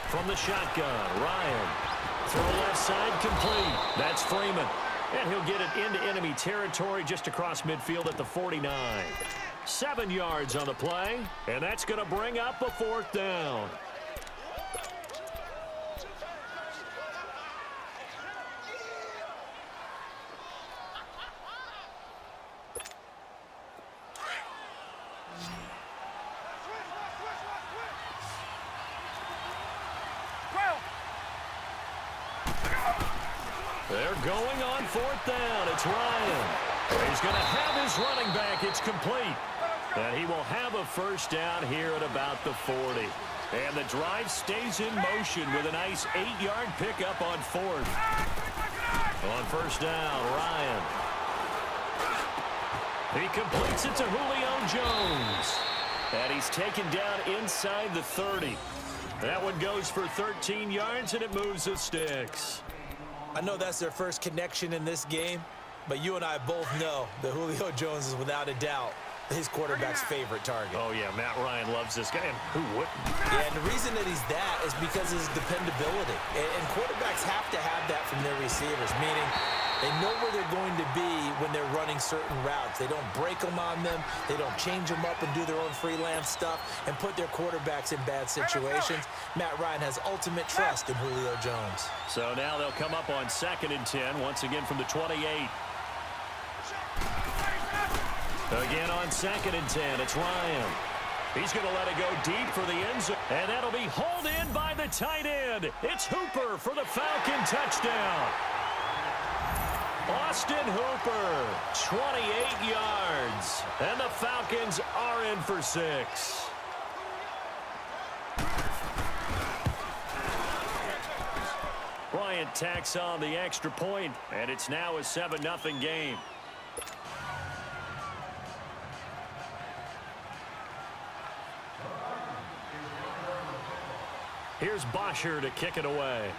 From the shotgun, Ryan. Throw left side, complete. That's Freeman. And he'll get it into enemy territory just across midfield at the 49. 7 yards on the play, and that's going to bring up a 4th down. They're going on 4th down. It's Ryan. He's going to have his running back. It's complete. And he will have a 1st down here at about the 40. And the drive stays in motion with a nice 8-yard pickup on 4th. On 1st down, Ryan. He completes it to Julio Jones. And he's taken down inside the 30. That one goes for 13 yards, and it moves the sticks. I know that's their first connection in this game, but you and I both know that Julio Jones is without a doubt his quarterback's favorite target. Oh, yeah, Matt Ryan loves this guy, and who wouldn't? Yeah, and the reason that he's that is because of his dependability. And quarterbacks have to have that from their receivers, meaning they know where they're going to be when they're running certain routes. They don't break them on them. They don't change them up and do their own freelance stuff and put their quarterbacks in bad situations. Matt Ryan has ultimate trust in Julio Jones. So now they'll come up on 2nd and 10, once again from the 28. Again on 2nd and 10, it's Ryan. He's going to let it go deep for the end zone. And that'll be hauled in by the tight end. It's Hooper for the Falcon touchdown. Austin Hooper, 28 yards. And the Falcons are in for 6. Bryant tacks on the extra point, and it's now a 7-0 game. Here's Bosher to kick it away.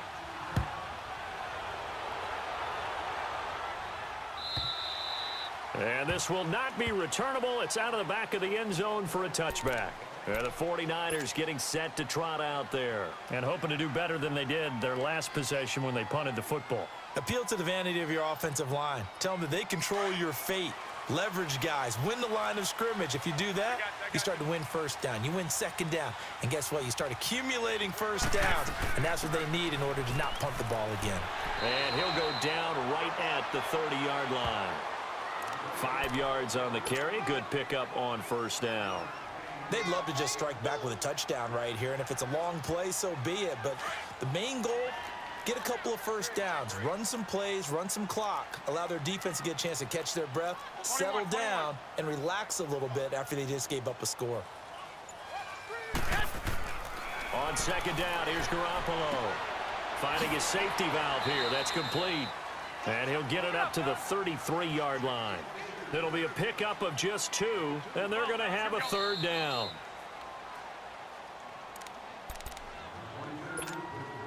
And this will not be returnable. It's out of the back of the end zone for a touchback. The 49ers getting set to trot out there and hoping to do better than they did their last possession when they punted the football. Appeal to the vanity of your offensive line. Tell them that they control your fate. Leverage guys. Win the line of scrimmage. If you do that, you start to win 1st down. You win 2nd down. And guess what? You start accumulating 1st downs. And that's what they need in order to not punt the ball again. And he'll go down right at the 30-yard line. 5 yards on the carry. Good pickup on 1st down. They'd love to just strike back with a touchdown right here. And if it's a long play, so be it. But the main goal, get a couple of 1st downs, run some plays, run some clock, allow their defense to get a chance to catch their breath, settle down, and relax a little bit after they just gave up a score. On 2nd down, here's Garoppolo. Finding his safety valve here. That's complete. And he'll get it up to the 33-yard line. It'll be a pickup of just 2, and they're going to have a 3rd down.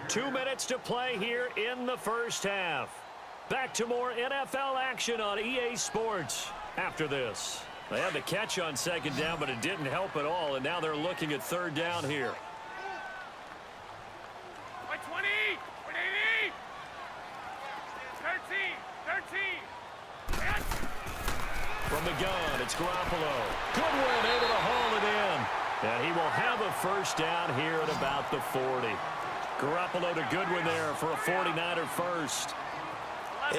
2 minutes to play here in the 1st half. Back to more NFL action on EA Sports after this. They had the catch on 2nd down, but it didn't help at all, and now they're looking at 3rd down here. 20, 180, 13. From the gun, it's Garoppolo. Goodwin able to haul it in. And he will have a 1st down here at about the 40. Garoppolo to Goodwin there for a 49er 1st.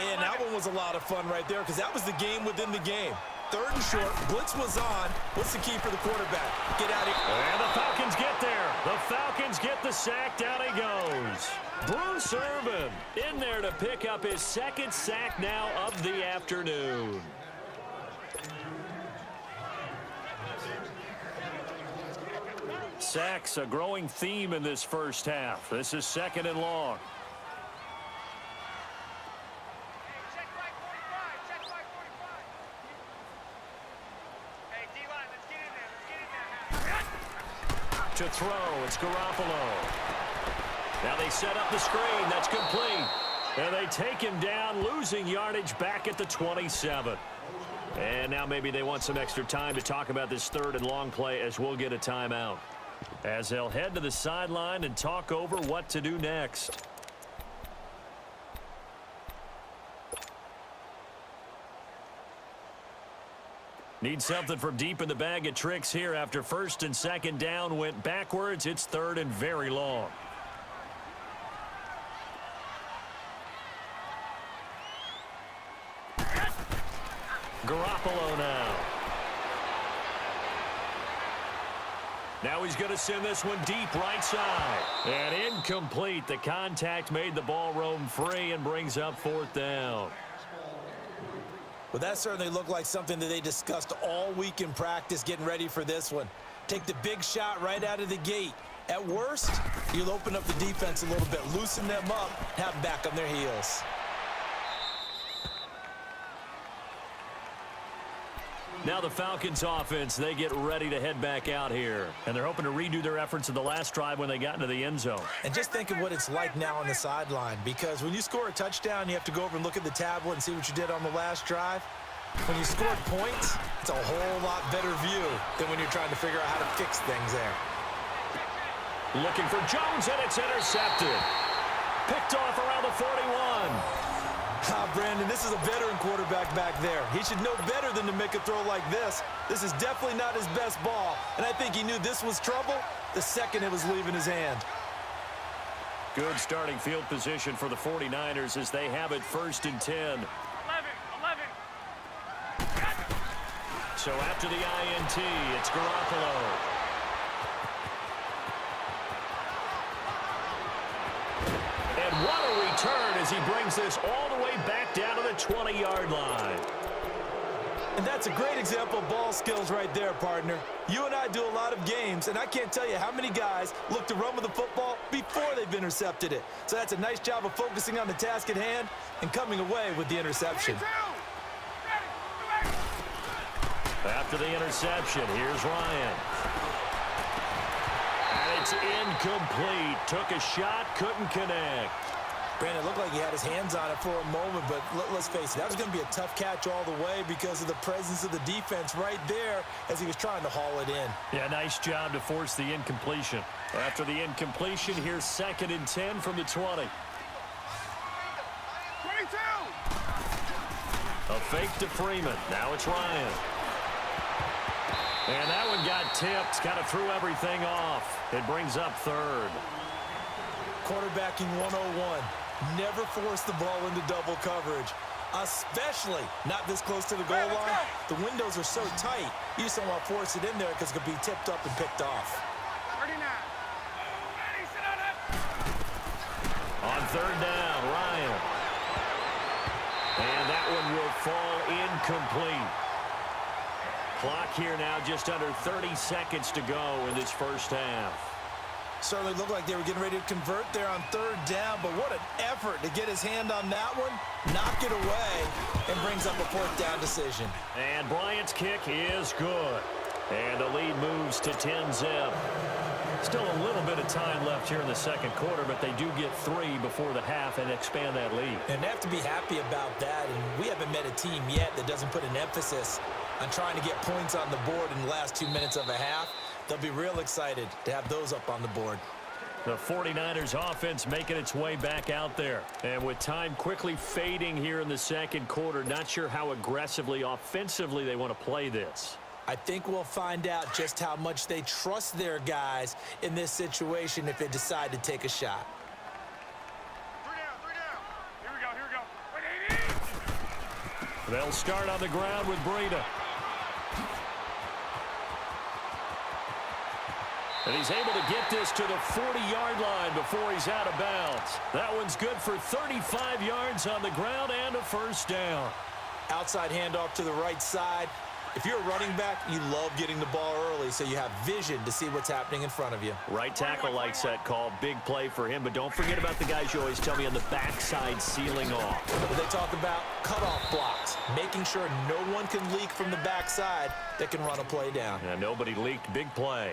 And that one was a lot of fun right there because that was the game within the game. 3rd and short, blitz was on. What's the key for the quarterback? Get out of here. And the Falcons get there. The Falcons get the sack. Down he goes. Bruce Irvin in there to pick up his 2nd sack now of the afternoon. Sacks, a growing theme in this 1st half. This is 2nd and long. Check right 45. Check right 45. Hey, D-line, let's get in there. Let's get in there. To throw, it's Garoppolo. Now they set up the screen. That's complete. And they take him down, losing yardage back at the 27. And now maybe they want some extra time to talk about this 3rd and long play as we'll get a timeout. as they'll head to the sideline and talk over what to do next. Need something from deep in the bag of tricks here after first and second down went backwards. It's third and very long. Garoppolo now. Now he's going to send this one deep right side. And incomplete. The contact made the ball roam free and brings up fourth down. Well, that certainly looked like something that they discussed all week in practice getting ready for this one. Take the big shot right out of the gate. At worst, you'll open up the defense a little bit, loosen them up, have them back on their heels. Now the Falcons offense, they get ready to head back out here. And they're hoping to redo their efforts in the last drive when they got into the end zone. And just think of what it's like now on the sideline, because when you score a touchdown, you have to go over and look at the tablet and see what you did on the last drive. When you scored points, it's a whole lot better view than when you're trying to figure out how to fix things there. Looking for Jones, and it's intercepted. Picked off around the 41. Brandon, this is a veteran quarterback back there. He should know better than to make a throw like this. This is definitely not his best ball, and I think he knew this was trouble the second it was leaving his hand. Good starting field position for the 49ers as they have it first and 10. 11. So after the INT, it's Garoppolo. And what a return as he brings this all the way back down to the 20-yard line. And that's a great example of ball skills right there, partner. You and I do a lot of games, and I can't tell you how many guys look to run with the football before they've intercepted it. So that's a nice job of focusing on the task at hand and coming away with the interception. After the interception, here's Ryan. And it's incomplete. Took a shot, couldn't connect. Brandon, it looked like he had his hands on it for a moment, but let's face it, that was going to be a tough catch all the way because of the presence of the defense right there as he was trying to haul it in. Yeah, nice job to force the incompletion. After the incompletion, here's second and 10 from the 20. 22. A fake to Freeman. Now it's Ryan. And that one got tipped. Kind of threw everything off. It brings up third. Quarterbacking 101. Never force the ball into double coverage, especially not this close to the goal line. The windows are so tight, you just don't want to force it in there because it could be tipped up and picked off. 39. Ready, sit on it. On third down, Ryan. And that one will fall incomplete. Clock here now just under 30 seconds to go in this first half. Certainly looked like they were getting ready to convert there on third down, but what an effort to get his hand on that one, knock it away, and brings up a fourth down decision. And Bryant's kick is good. And the lead moves to 10-zip. Still a little bit of time left here in the second quarter, but they do get 3 before the half and expand that lead. And they have to be happy about that, and we haven't met a team yet that doesn't put an emphasis on trying to get points on the board in the last 2 minutes of a half. They'll be real excited to have those up on the board. The 49ers offense making its way back out there. And with time quickly fading here in the second quarter, not sure how aggressively, offensively they want to play this. I think we'll find out just how much they trust their guys in this situation if they decide to take a shot. 3 down. Here we go. They'll start on the ground with Breida. And he's able to get this to the 40-yard line before he's out of bounds. That one's good for 35 yards on the ground and a first down. Outside handoff to the right side. If you're a running back, you love getting the ball early so you have vision to see what's happening in front of you. Right tackle likes that call. Big play for him. But don't forget about the guys you always tell me on the backside sealing off. But they talk about cutoff blocks, making sure no one can leak from the backside that can run a play down. And nobody leaked. Big play.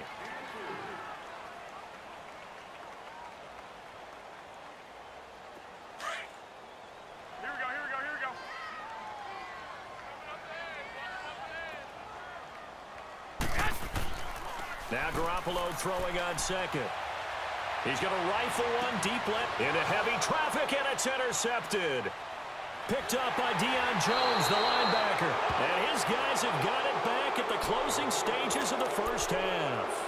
Now Garoppolo throwing on second. He's going to rifle one deep left into heavy traffic, and it's intercepted. Picked up by Deion Jones, the linebacker. And his guys have got it back at the closing stages of the first half.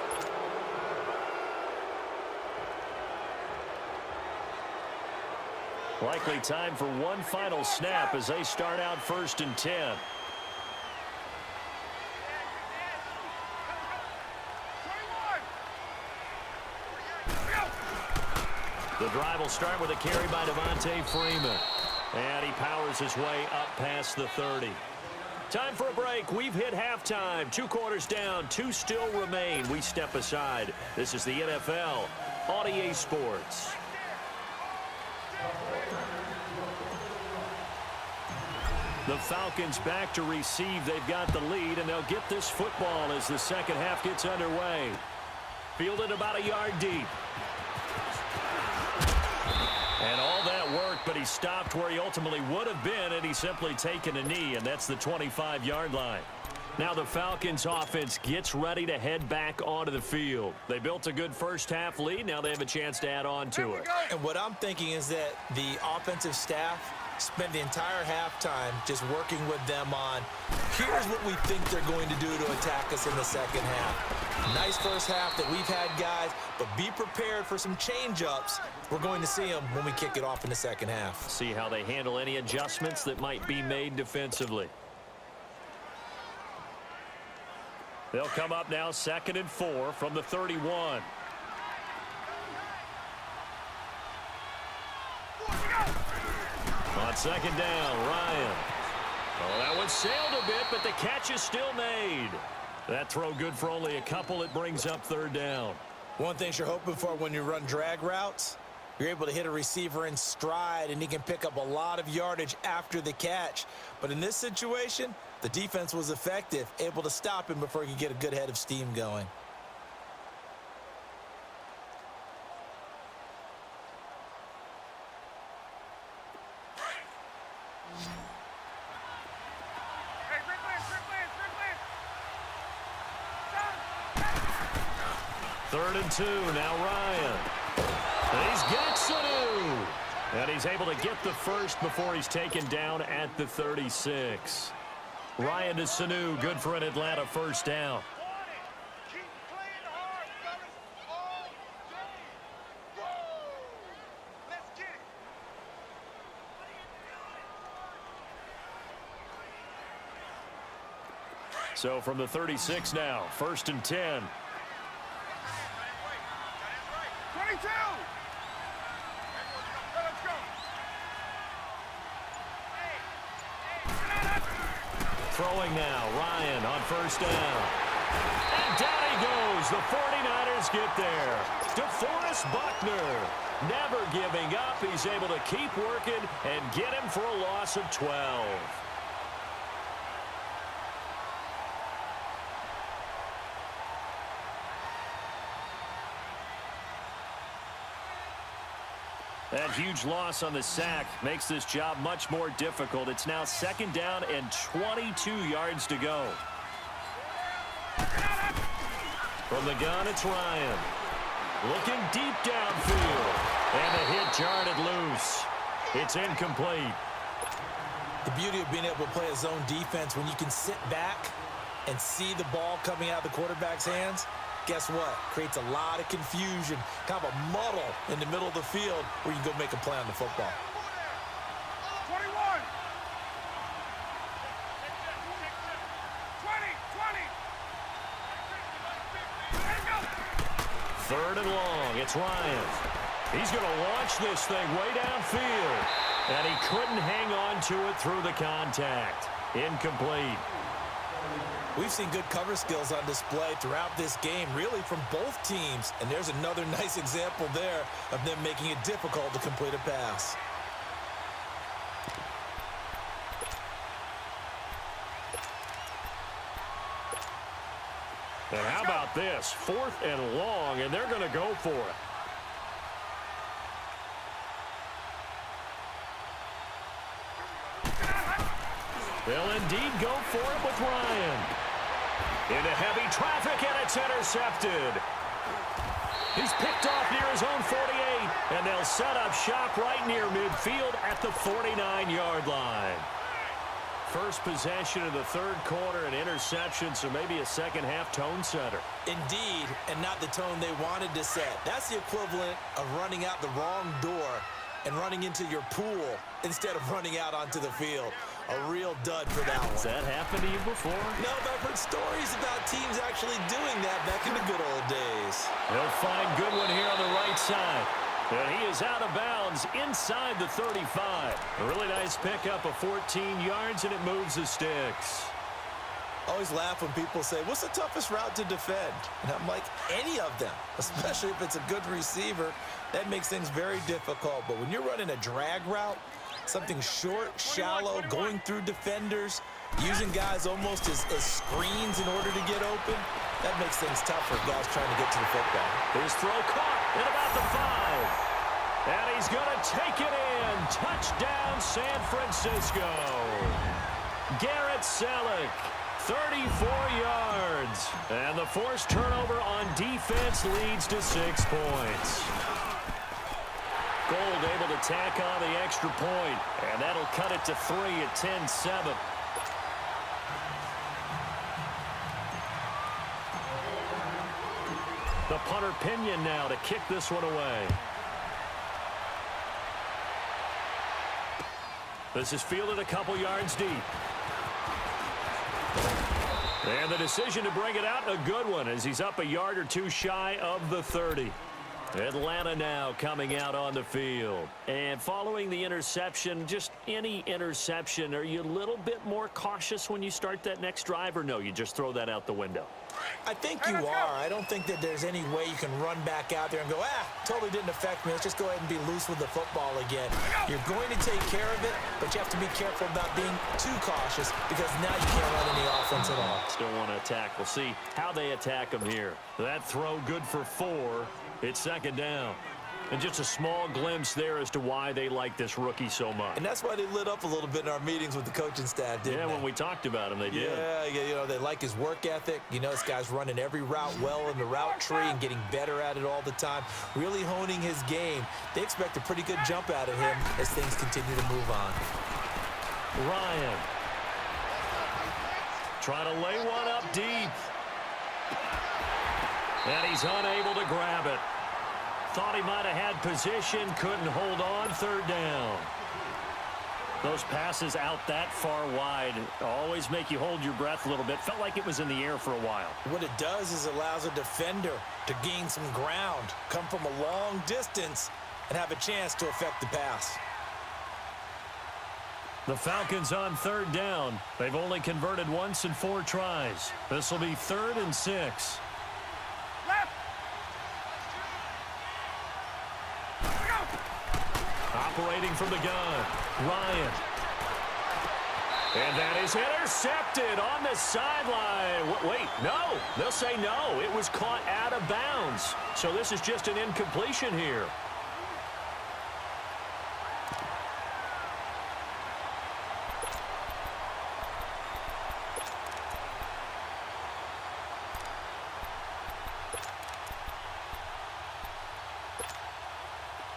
Likely time for one final snap as they start out 1st and 10. The drive will start with a carry by Devontae Freeman. And he powers his way up past the 30. Time for a break. We've hit halftime. 2 quarters down. 2 still remain. We step aside. This is the NFL on EA Sports. The Falcons back to receive. They've got the lead, and they'll get this football as the second half gets underway. Fielded about a yard deep. And all that work, but he stopped where he ultimately would have been, and he's simply taken a knee, and that's the 25-yard line. Now the Falcons offense gets ready to head back onto the field. They built a good first half lead. Now they have a chance to add on to it. And what I'm thinking is that the offensive staff spent the entire halftime just working with them on, here's what we think they're going to do to attack us in the second half. Nice first half that we've had, guys, but be prepared for some change-ups. We're going to see them when we kick it off in the second half. See how they handle any adjustments that might be made defensively. They'll come up now 2nd and 4 from the 31. On 2nd down, Ryan. Oh, that one sailed a bit, but the catch is still made. That throw good for only a couple. It brings up 3rd down. One thing you're hoping for when you run drag routes, you're able to hit a receiver in stride, and he can pick up a lot of yardage after the catch. But in this situation, the defense was effective, able to stop him before he could get a good head of steam going. Third and 2, now Ryan. And he's got Sanu. And he's able to get the first before he's taken down at the 36. Ryan to Sanu, good for an Atlanta first down. Keep playing hard, fellas, all day. Woo! Let's get it. So from the 36 now, 1st and 10. 22! Let's go. Throwing now, Ryan on 1st down. And down he goes. The 49ers get there. DeForest Buckner, never giving up. He's able to keep working and get him for a loss of 12. That huge loss on the sack makes this job much more difficult. It's now 2nd down and 22 yards to go. From the gun, it's Ryan. Looking deep downfield. And the hit jarred loose. It's incomplete. The beauty of being able to play a zone defense when you can sit back and see the ball coming out of the quarterback's hands, guess what? Creates a lot of confusion, kind of a muddle in the middle of the field where you can go make a play on the football. 21! 20! 3rd and long. It's Ryan. He's going to launch this thing way downfield. And he couldn't hang on to it through the contact. Incomplete. We've seen good cover skills on display throughout this game, really from both teams. And there's another nice example there of them making it difficult to complete a pass. And how about this? 4th and long, and they're going to go for it. They'll indeed go for it with Ryan. Into heavy traffic, and it's intercepted. He's picked off near his own 48, and they'll set up shop right near midfield at the 49-yard line. First possession of the third quarter, an interception, so maybe a second-half tone setter. Indeed, and not the tone they wanted to set. That's the equivalent of running out the wrong door and running into your pool instead of running out onto the field. A real dud for that one. Has that happened to you before? No, but I've heard stories about teams actually doing that back in the good old days. They'll find Goodwin here on the right side. And he is out of bounds inside the 35. A really nice pickup of 14 yards, and it moves the sticks. Always laugh when people say, what's the toughest route to defend? And I'm like, any of them, especially if it's a good receiver. That makes things very difficult. But when you're running a drag route, something short, shallow, going through defenders, using guys almost as screens in order to get open, that makes things tough for guys trying to get to the football. His throw caught at about the 5. And he's going to take it in. Touchdown, San Francisco. Garrett Selleck, 34 yards. And the forced turnover on defense leads to 6 points. Gold able to tack on the extra point, and that'll cut it to 3 at 10-7. The punter Pinion now to kick this one away. This is fielded a couple yards deep. And the decision to bring it out, a good one, as he's up a yard or two shy of the 30. Atlanta now coming out on the field. And following the interception, just any interception, are you a little bit more cautious when you start that next drive, or no, you just throw that out the window? I think you are. I don't think that there's any way you can run back out there and go, totally didn't affect me. Let's just go ahead and be loose with the football again. You're going to take care of it, but you have to be careful about being too cautious because now you can't run any offense at all. Still want to attack. We'll see how they attack him here. That throw good for 4. It's second down. And just a small glimpse there as to why they like this rookie so much. And that's why they lit up a little bit in our meetings with the coaching staff, didn't they? Yeah, when we talked about him, they did. Yeah, you know, they like his work ethic. You know, this guy's running every route well in the route tree and getting better at it all the time, really honing his game. They expect a pretty good jump out of him as things continue to move on. Ryan trying to lay one up deep. And he's unable to grab it. Thought he might have had position, couldn't hold on, third down. Those passes out that far wide always make you hold your breath a little bit. Felt like it was in the air for a while. What it does is allows a defender to gain some ground, come from a long distance, and have a chance to affect the pass. The Falcons on third down. They've only converted once in 4 tries. This will be 3rd and 6. Operating from the gun, Ryan. And that is intercepted on the sideline. Wait, no. They'll say no. It was caught out of bounds. So this is just an incompletion here.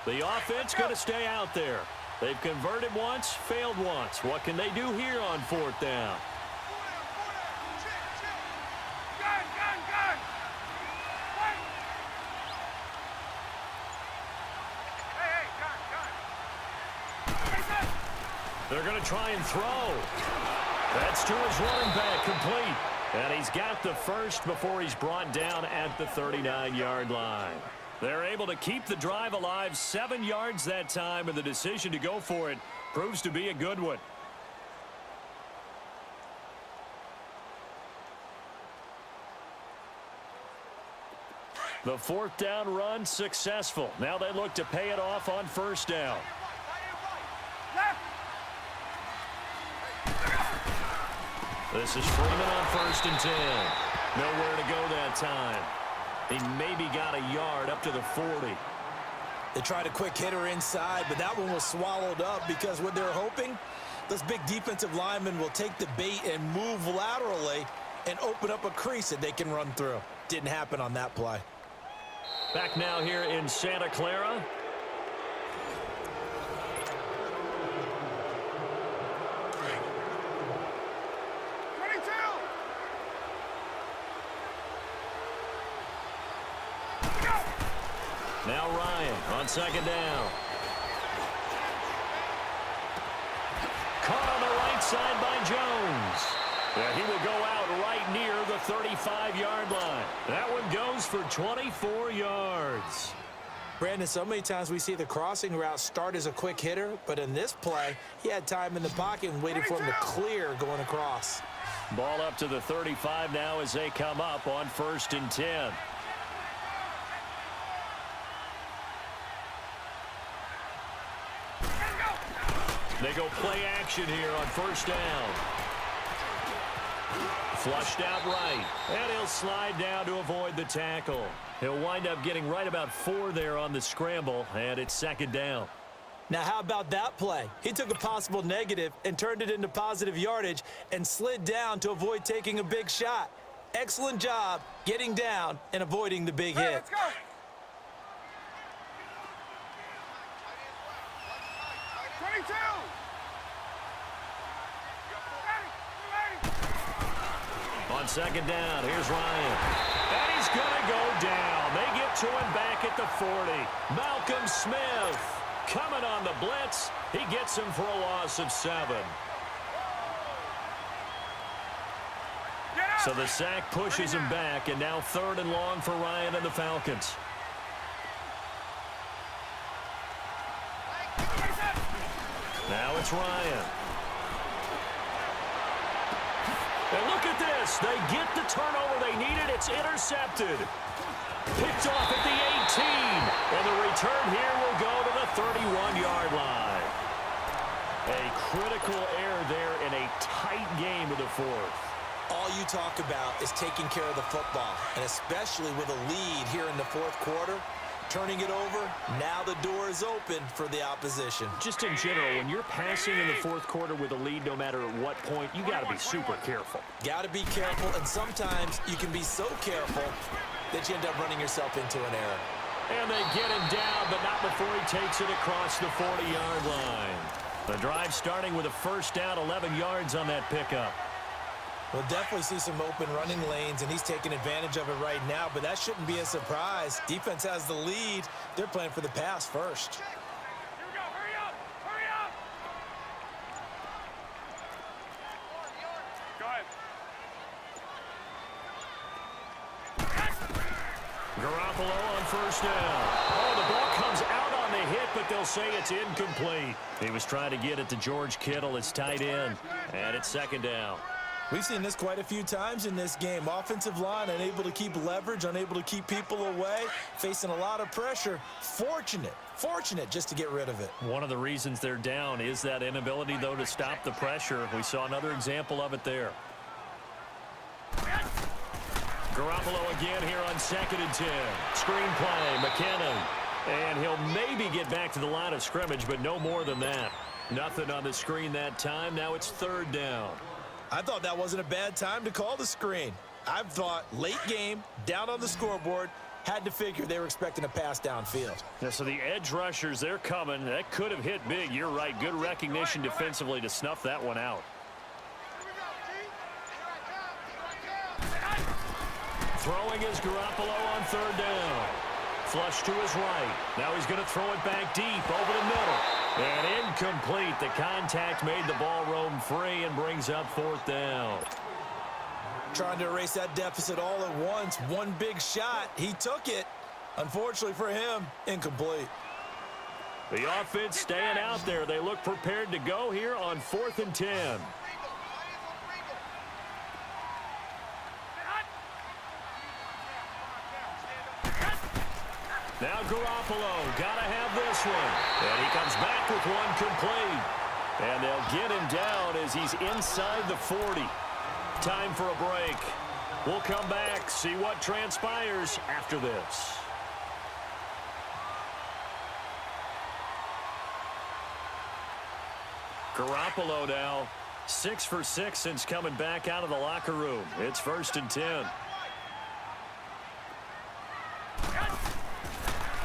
The offense going to stay out there. They've converted once, failed once. What can they do here on 4th down? Gun! Hey, gun! They're going to try and throw. That's to his running back, complete. And he's got the first before he's brought down at the 39-yard line. They're able to keep the drive alive, 7 yards that time, and the decision to go for it proves to be a good one. The 4th down run successful. Now they look to pay it off on 1st down. This is Freeman on 1st and 10. Nowhere to go that time. He maybe got a yard up to the 40. They tried a quick hitter inside, but that one was swallowed up because what they're hoping, those big defensive linemen will take the bait and move laterally and open up a crease that they can run through. Didn't happen on that play. Back now here in Santa Clara. Now Ryan on second down. Caught on the right side by Jones. Yeah, he will go out right near the 35-yard line. That one goes for 24 yards. Brandon, so many times we see the crossing route start as a quick hitter, but in this play, he had time in the pocket and waited for him to clear going across. Ball up to the 35 now as they come up on 1st and 10. They go play action here on 1st down. Flushed out right. And he'll slide down to avoid the tackle. He'll wind up getting right about 4 there on the scramble, and it's 2nd down. Now, how about that play? He took a possible negative and turned it into positive yardage and slid down to avoid taking a big shot. Excellent job getting down and avoiding the big hit. Let's go. On 2nd down, here's Ryan. And he's going to go down. They get to him back at the 40. Malcolm Smith coming on the blitz. He gets him for a loss of 7. So the sack pushes him back, and now 3rd and long for Ryan and the Falcons. Now it's Ryan. And look at this. They get the turnover they needed. It's intercepted. Picked off at the 18. And the return here will go to the 31-yard line. A critical error there in a tight game of the 4th. All you talk about is taking care of the football, and especially with a lead here in the 4th quarter. Turning it over, now the door is open for the opposition. Just in general, when you're passing in the 4th quarter with a lead, no matter at what point, you got to be super careful. Got to be careful, and sometimes you can be so careful that you end up running yourself into an error. And they get him down, but not before he takes it across the 40-yard line. The drive starting with a 1st down, 11 yards on that pickup. We'll definitely see some open running lanes, and he's taking advantage of it right now, but that shouldn't be a surprise. Defense has the lead. They're playing for the pass first. Here we go. Hurry up. Hurry up. Go ahead. Garoppolo on 1st down. Oh, the ball comes out on the hit, but they'll say it's incomplete. He was trying to get it to George Kittle, his tight end, and it's 2nd down. We've seen this quite a few times in this game. Offensive line unable to keep leverage, unable to keep people away, facing a lot of pressure. Fortunate just to get rid of it. One of the reasons they're down is that inability, though, to stop the pressure. We saw another example of it there. Garoppolo again here on 2nd and 10. Screen play, McKinnon. And he'll maybe get back to the line of scrimmage, but no more than that. Nothing on the screen that time. Now it's 3rd down. I thought that wasn't a bad time to call the screen. I've thought late game, down on the scoreboard, had to figure they were expecting a pass downfield. Yeah, so the edge rushers, they're coming. That could have hit big. You're right. Good recognition defensively to snuff that one out. Throwing is Garoppolo on 3rd down. Flush to his right. Now he's going to throw it back deep over the middle. And incomplete. The contact made the ball roam free and brings up 4th down. Trying to erase that deficit all at once. One big shot. He took it. Unfortunately for him, incomplete. The offense staying out there. They look prepared to go here on 4th and 10. Now Garoppolo, got to have this one. And he comes back with one complete. And they'll get him down as he's inside the 40. Time for a break. We'll come back, see what transpires after this. Garoppolo now 6 for 6 since coming back out of the locker room. It's 1st and 10.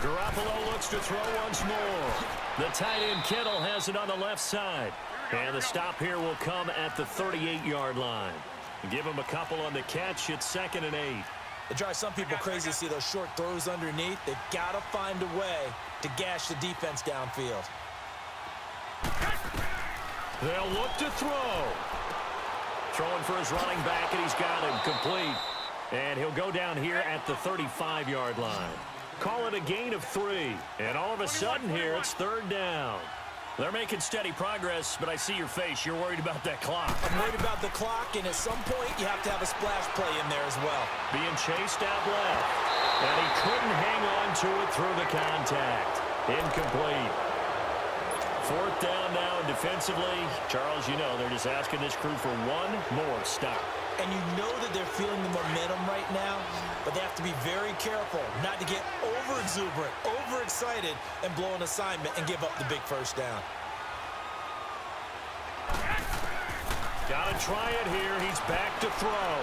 Garoppolo looks to throw once more. The tight end Kittle has it on the left side. And the stop here will come at the 38-yard line. Give him a couple on the catch. It's 2nd and 8. It drives some people crazy to see those short throws underneath. They've got to find a way to gash the defense downfield. They'll look to throw. Throwing for his running back, and he's got him complete. And he'll go down here at the 35-yard line. Call it a gain of 3. And all of a sudden here, it's 3rd down. They're making steady progress, but I see your face. You're worried about that clock. I'm worried about the clock, and at some point, you have to have a splash play in there as well. Being chased out left. And he couldn't hang on to it through the contact. Incomplete. 4th down now, and defensively, Charles, you know, they're just asking this crew for one more stop. And you know that they're feeling the momentum right now, but they have to be very careful not to get over-exuberant, over-excited, and blow an assignment and give up the big 1st down. Gotta try it here. He's back to throw.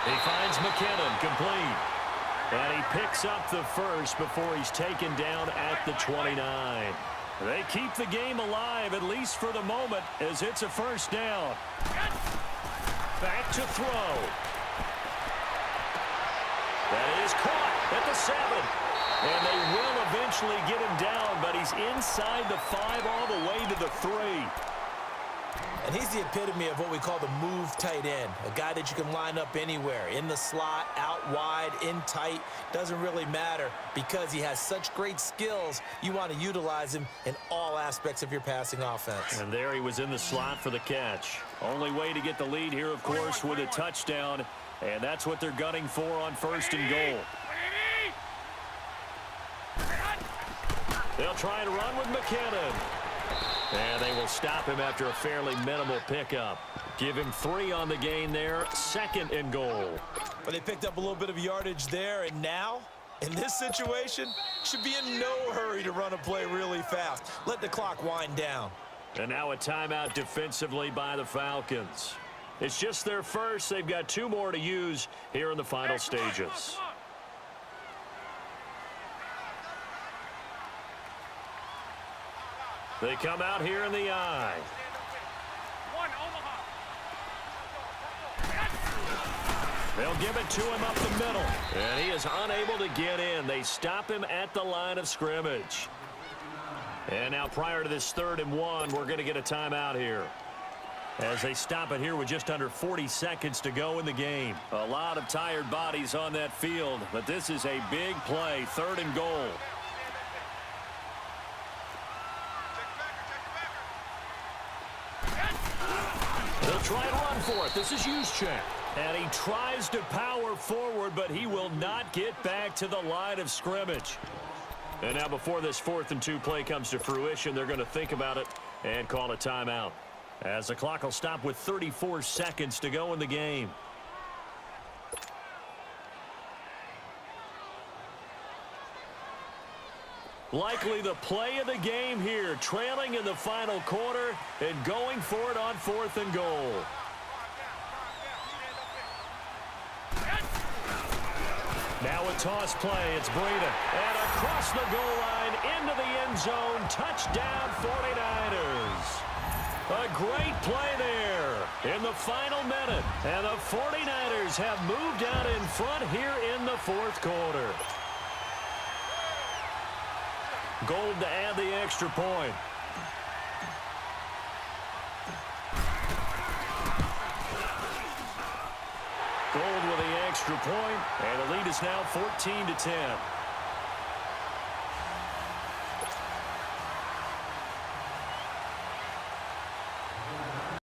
He finds McKinnon complete. And he picks up the 1st before he's taken down at the 29. They keep the game alive, at least for the moment, as it's a 1st down. Back to throw. That is caught at the 7. And they will eventually get him down, but he's inside the 5 all the way to the 3. And he's the epitome of what we call the move tight end, a guy that you can line up anywhere, in the slot, out wide, in tight, doesn't really matter because he has such great skills. You want to utilize him in all aspects of your passing offense. And there he was in the slot for the catch. Only way to get the lead here, of course, with a touchdown, and that's what they're gunning for on 1st and goal. They'll try to run with McKinnon. And they will stop him after a fairly minimal pickup. Give him 3 on the gain there. 2nd and goal. But they picked up a little bit of yardage there, and now, in this situation, should be in no hurry to run a play really fast. Let the clock wind down. And now a timeout defensively by the Falcons. It's just their 1st. They've got 2 more to use here in the final stages. They come out here in the I. They'll give it to him up the middle. And he is unable to get in. They stop him at the line of scrimmage. And now prior to this 3rd and 1, we're going to get a timeout here. As they stop it here with just under 40 seconds to go in the game. A lot of tired bodies on that field, but this is a big play. 3rd and goal. They'll try and run for it. This is Juszczyk. And he tries to power forward, but he will not get back to the line of scrimmage. And now before this 4th and 2 play comes to fruition, they're going to think about it and call a timeout. As the clock will stop with 34 seconds to go in the game. Likely the play of the game here, trailing in the final quarter and going for it on 4th and goal. Now a toss play, it's Breida. And across the goal line, into the end zone, touchdown 49ers. A great play there in the final minute. And the 49ers have moved out in front here in the 4th quarter. Gold to add the extra point. Gold with the extra point, and the lead is now 14-10.